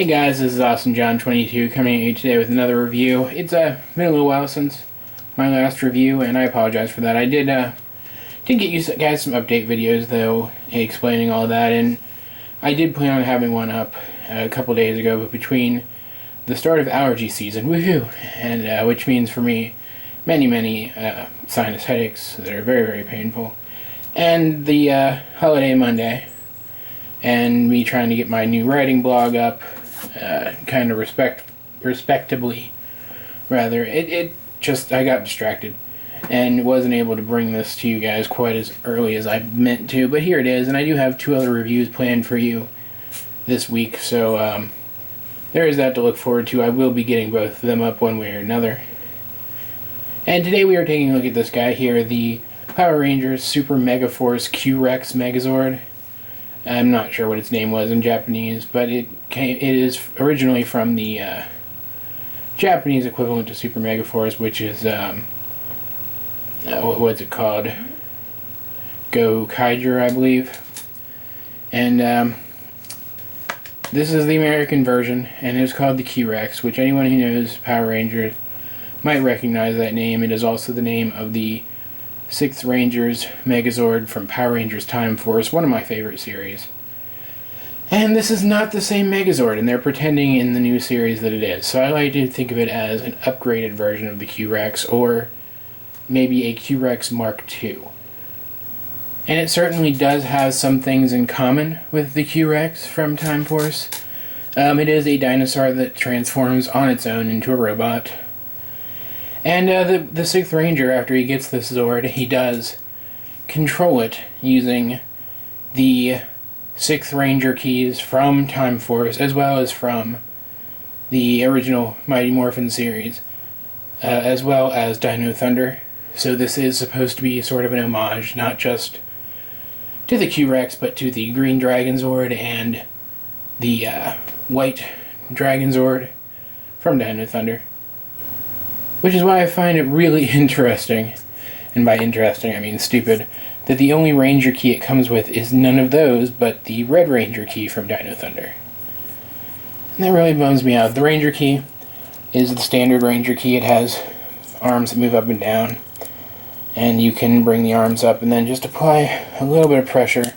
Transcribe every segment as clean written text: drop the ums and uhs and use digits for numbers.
Hey guys, this is Awesome John 22 coming at you today with another review. It's been a little while since my last review, and I apologize for that. I did get you guys some update videos though, explaining all that, and I did plan on having one up a couple days ago, but between the start of allergy season, woohoo, and which means for me many sinus headaches that are very painful, and the holiday Monday, and me trying to get my new writing blog up, kind of respectably, rather. It just, I got distracted and wasn't able to bring this to you guys quite as early as I meant to, but here it is, and I do have 2 other reviews planned for you this week, so there is that to look forward to. I will be getting both of them up one way or another. And today we are taking a look at this guy here, the Power Rangers Super Megaforce Q-Rex Megazord. I'm not sure what its name was in Japanese, but it is originally from the Japanese equivalent to Super Megaforce, which is what's it called? Go Kaiger, I believe. And this is the American version, and it is called the Q-Rex, which anyone who knows Power Rangers might recognize that name. It is also the name of the 6th Rangers Megazord from Power Rangers Time Force, one of my favorite series. And this is not the same Megazord, and they're pretending in the new series that it is. So I like to think of it as an upgraded version of the Q-Rex, or maybe a Q-Rex Mark II. And it certainly does have some things in common with the Q-Rex from Time Force. It is a dinosaur that transforms on its own into a robot. And the 6th Ranger, after he gets this Zord, he does control it using the 6th Ranger keys from Time Force, as well as from the original Mighty Morphin series, as well as Dino Thunder. So this is supposed to be sort of an homage, not just to the Q-Rex, but to the Green Dragon Zord and the White Dragon Zord from Dino Thunder. Which is why I find it really interesting, and by interesting I mean stupid, that the only Ranger key it comes with is none of those but the Red Ranger key from Dino Thunder. And that really bums me out. The Ranger key is the standard Ranger key. It has arms that move up and down, and you can bring the arms up and then just apply a little bit of pressure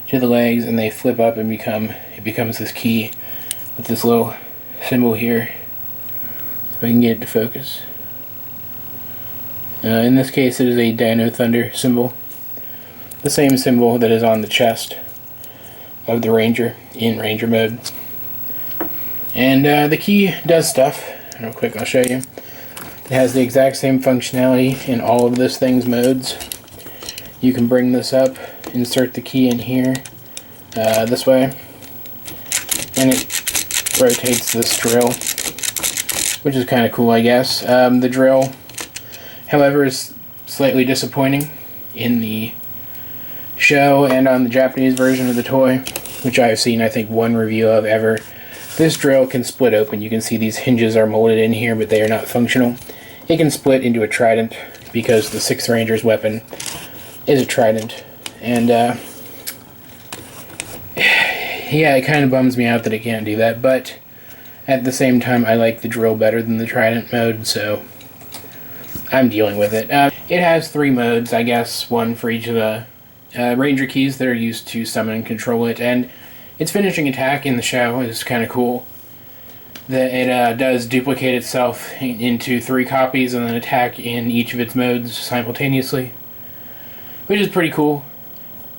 to the legs and they flip up and it becomes this key with this little symbol here. If I can get it to focus. In this case it is a Dino Thunder symbol. The same symbol that is on the chest of the Ranger in Ranger mode. And the key does stuff. Real quick, I'll show you. It has the exact same functionality in all of this thing's modes. You can bring this up, insert the key in here, this way, and it rotates this drill, which is kind of cool, I guess. The drill, however, is slightly disappointing in the show and on the Japanese version of the toy, which I have seen, I think, 1 review of ever. This drill can split open. You can see these hinges are molded in here, but they are not functional. It can split into a trident because the 6th Ranger's weapon is a trident. And, yeah, it kind of bums me out that it can't do that, but at the same time, I like the drill better than the trident mode, so I'm dealing with it. It has 3 modes, I guess, 1 for each of the Ranger keys that are used to summon and control it, and its finishing attack in the show is kind of cool. That it does duplicate itself into 3 copies and then attack in each of its modes simultaneously, which is pretty cool.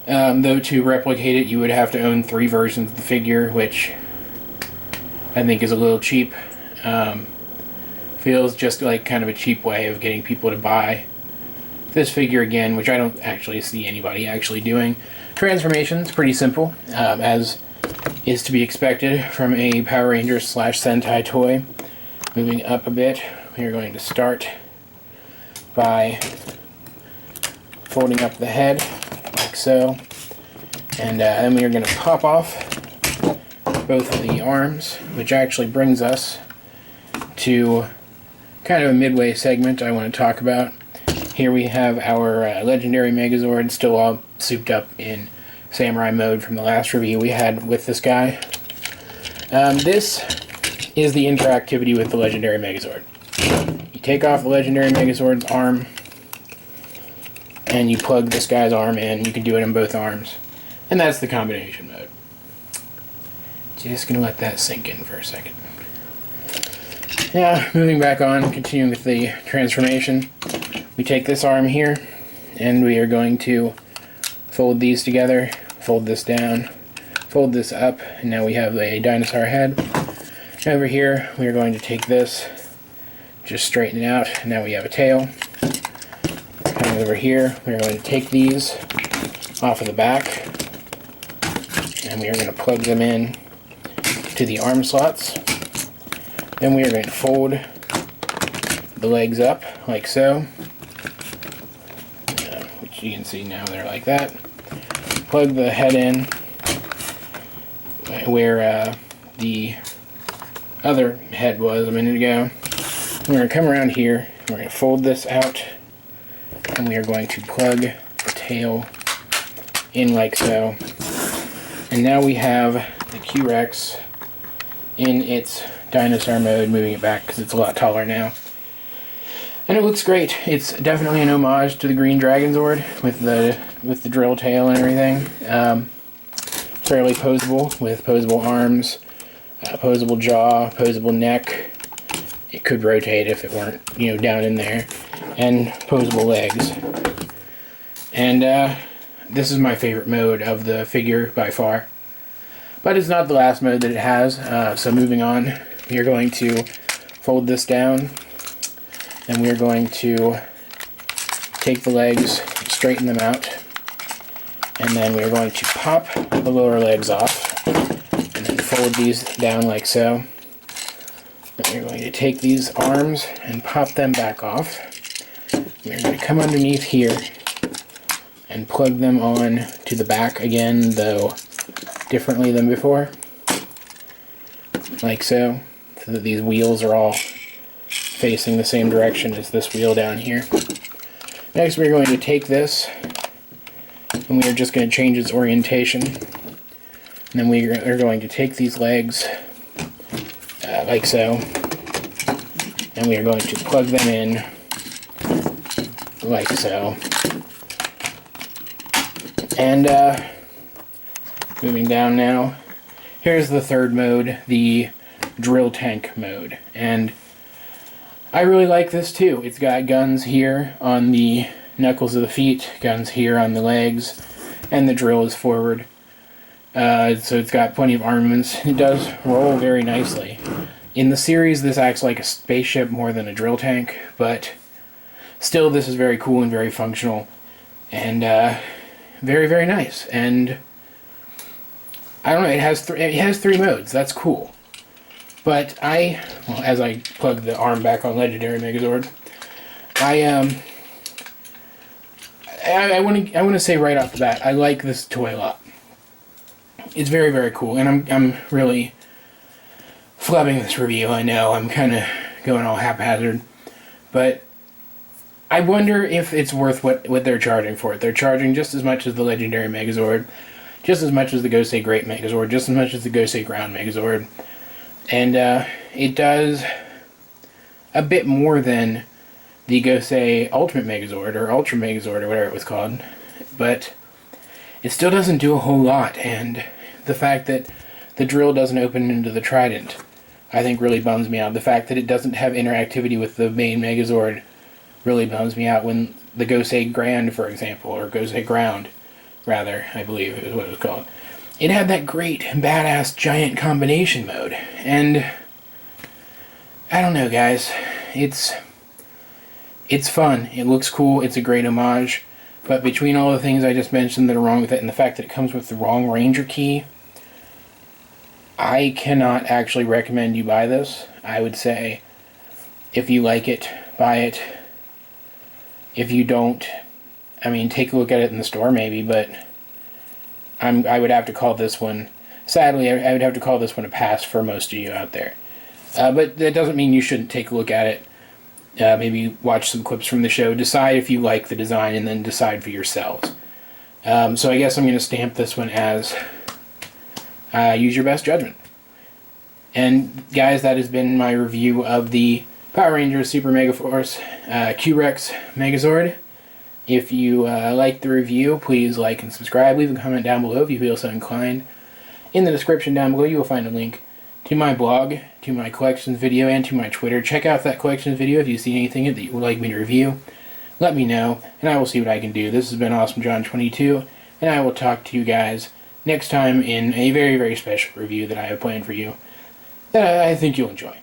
Though to replicate it you would have to own 3 versions of the figure, which I think is a little cheap. Feels just like kind of a cheap way of getting people to buy this figure again, which I don't actually see anybody actually doing. Transformation's pretty simple, as is to be expected from a Power Rangers / Sentai toy. Moving up a bit, we are going to start by folding up the head, like so, and then we are going to pop off both of the arms, which actually brings us to kind of a midway segment I want to talk about. Here we have our legendary Megazord, still all souped up in samurai mode from the last review we had with this guy. This is the interactivity with the legendary Megazord. You take off the legendary Megazord's arm, and you plug this guy's arm in. You can do it in both arms. And that's the combination mode. Just gonna let that sink in for a second. Now, moving back on, continuing with the transformation, we take this arm here, and we are going to fold these together, fold this down, fold this up, and now we have a dinosaur head. Over here, we are going to take this, just straighten it out, and now we have a tail. Coming over here, we are going to take these off of the back, and we are going to plug them in to the arm slots. Then we are going to fold the legs up, like so, which you can see now they're like that. Plug the head in where the other head was a minute ago. We're going to come around here, we're going to fold this out, and we are going to plug the tail in like so. And now we have the Q-Rex in its dinosaur mode, moving it back because it's a lot taller now. And it looks great. It's definitely an homage to the Green Dragon Zord with the drill tail and everything. Fairly posable, with posable arms, posable jaw, posable neck. It could rotate if it weren't, down in there. And posable legs. And this is my favorite mode of the figure by far. But it's not the last mode that it has. So moving on, we are going to fold this down. And we are going to take the legs, straighten them out. And then we are going to pop the lower legs off. And then fold these down like so. And we're going to take these arms and pop them back off. We're going to come underneath here and plug them on to the back again, though differently than before. Like so. So that these wheels are all facing the same direction as this wheel down here. Next we're going to take this and we are just going to change its orientation. And then we are going to take these legs like so, and we are going to plug them in like so. And moving down now, here's the third mode, the drill tank mode. And I really like this too. It's got guns here on the knuckles of the feet, guns here on the legs, and the drill is forward. So it's got plenty of armaments. It does roll very nicely. In the series, this acts like a spaceship more than a drill tank, but still this is very cool and very functional, and very, very nice. And I don't know, it has three modes. That's cool. But as I plug the arm back on Legendary Megazord, I want to say right off the bat, I like this toy a lot. It's very, very cool, and I'm really flubbing this review. I know I'm kind of going all haphazard, but I wonder if it's worth what they're charging for it. They're charging just as much as the Legendary Megazord, just as much as the Gosei Great Megazord, just as much as the Gosei Ground Megazord, and it does a bit more than the Gosei Ultimate Megazord or Ultra Megazord or whatever it was called, but it still doesn't do a whole lot. And the fact that the drill doesn't open into the Trident, I think, really bums me out. The fact that it doesn't have interactivity with the main Megazord really bums me out. When the Gosei Grand, for example, or Gosei Ground, rather, I believe is what it was called, it had that great, badass, giant combination mode. And I don't know, guys. It's fun. It looks cool. It's a great homage. But between all the things I just mentioned that are wrong with it, and the fact that it comes with the wrong Ranger key, I cannot actually recommend you buy this. I would say, if you like it, buy it. If you don't, I mean, take a look at it in the store maybe, but I would have to call this one, sadly, I would have to call this one a pass for most of you out there. But that doesn't mean you shouldn't take a look at it. Maybe watch some clips from the show, decide if you like the design, and then decide for yourselves. So I guess I'm going to stamp this one as use your best judgment. And guys, that has been my review of the Power Rangers Super Megaforce Q-Rex Megazord. If you like the review, please like and subscribe. Leave a comment down below if you feel so inclined. In the description down below, you will find a link to my blog, to my collections video, and to my Twitter. Check out that collections video if you see anything that you would like me to review. Let me know, and I will see what I can do. This has been Awesome John 22, and I will talk to you guys next time in a very, very special review that I have planned for you that I think you'll enjoy.